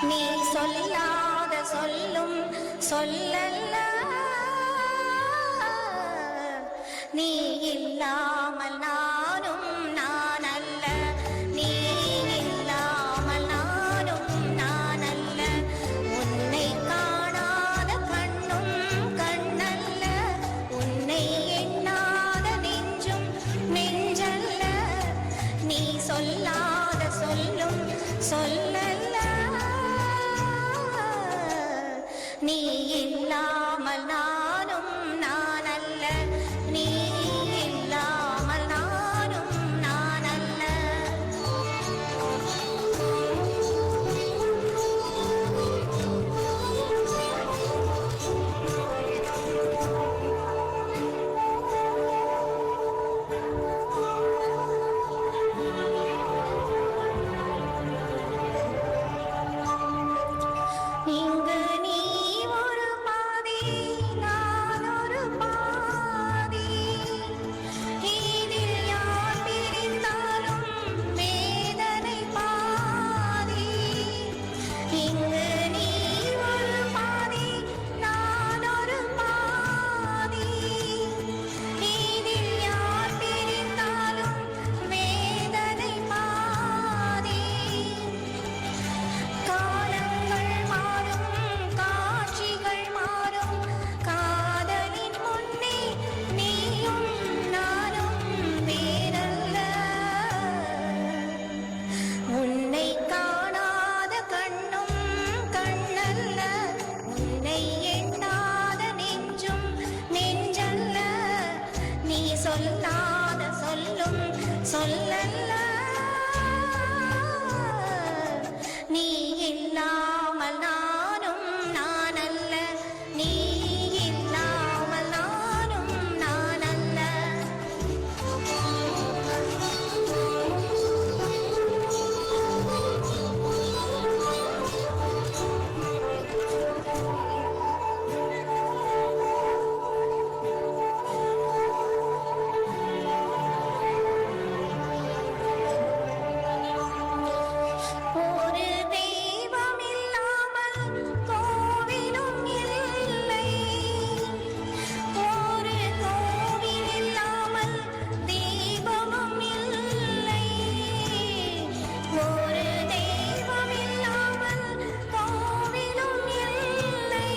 நீ சொல்லாத சொல்லும் சொல்லல்ல, நீ இல்லாமல் நானும் நான் அல்ல, நீ இல்லாமல் நானும் நான் அல்ல. உன்னை காணாத கண்ணும் கண்ணல்ல, உன்னை எண்ணாத நெஞ்சும் நெஞ்சல்ல. நீ சொல்லாத சொல்லும் சொல்லல்ல, நீ இல்லாமல் நானும் நான் அல்ல, நீ இல்லாமல் நானும் நான் அல்ல. இங்கு நீ ஒரு பாதி, நான் ஒரு பாதி, இதில் யார் பிரிந்தாலும் வேதனை பாதி. இங்கு நீ ஒரு பாதி, நான் ஒரு பாதி, இதில் யார் பிரிந்தாலும் வேதனை பாதி. காலங்கள் மாறும், காட்சிகள் மாறும், காதலின் முன்னே நீயும் நானும் வேறல்ல. உன்னை காணாத கண்ணும் கண்ணல்ல, உன்னை எண்ணாத நெஞ்சும் நெஞ்சல்ல. நீ சொல்லாத சொல்லும் சொல்லல்ல, நீ இல்லாமல் நானும் நான் அல்ல, நீ இல்லாமல் நானும் நான் அல்ல. ஒரு தெய்வம் இல்லாமல் கோவிலும் இல்லை, ஒரு கோவில் இல்லாமல் தீபமும் இல்லை. ஒரு தெய்வம் இல்லாமல் கோவிலும் இல்லை,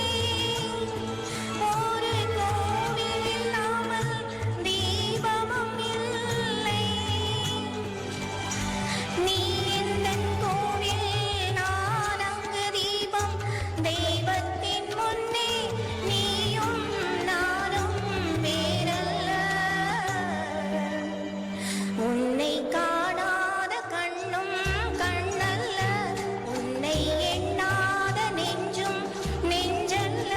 ஒரு கோவில் இல்லாமல் தீபமும் இல்லை. நீ எந்தன் கோவில், நான் அங்கு தீபம், தெய்வத்தின் முன்னே நீயும் நானும் வேறல்ல. உன்னை காணாத கண்ணும் கண்ணல்ல, உன்னை எண்ணாத நெஞ்சும் நெஞ்சல்ல.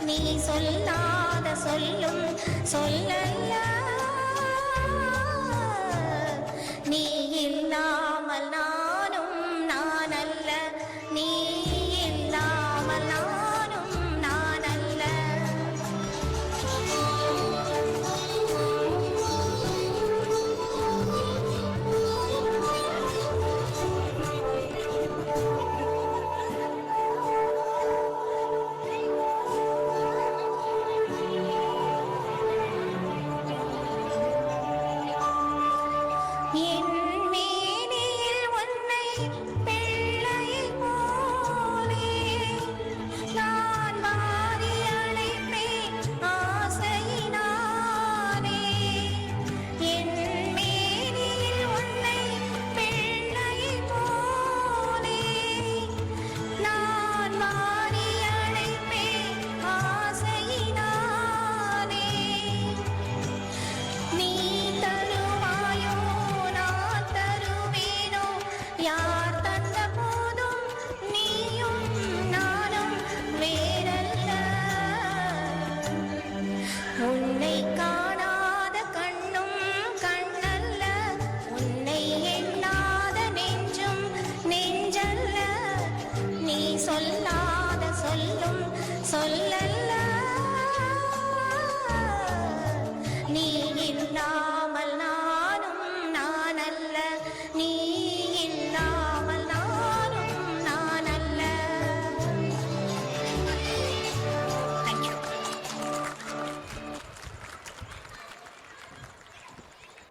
நீ சொல்லாத சொல்லும் சொல்லல்ல, நீ இல்லாமல் நானும் நான் அல்ல, நீ இல்லாமல் நானும் நான் அல்ல. என் மேனியில் உன்னை பிள்ளையைப் போலே நான் வாரி அழைப்பேன் ஆசையினாலே. என் மேனியில் உன்னை பிள்ளையைப் போலே நான் வாரி அழைப்பேன் ஆசையினாலே. நீ தருவாயோ நான் தருவேனோ, யார் தந்த போதும் நீயும் நானும் வேறல்ல. உன்னை காணாத கண்ணும் கண்ணல்ல, உன்னை எண்ணாத நெஞ்சும் நெஞ்சல்ல. நீ சொல்லாத சொல்லும் சொல்லல்ல,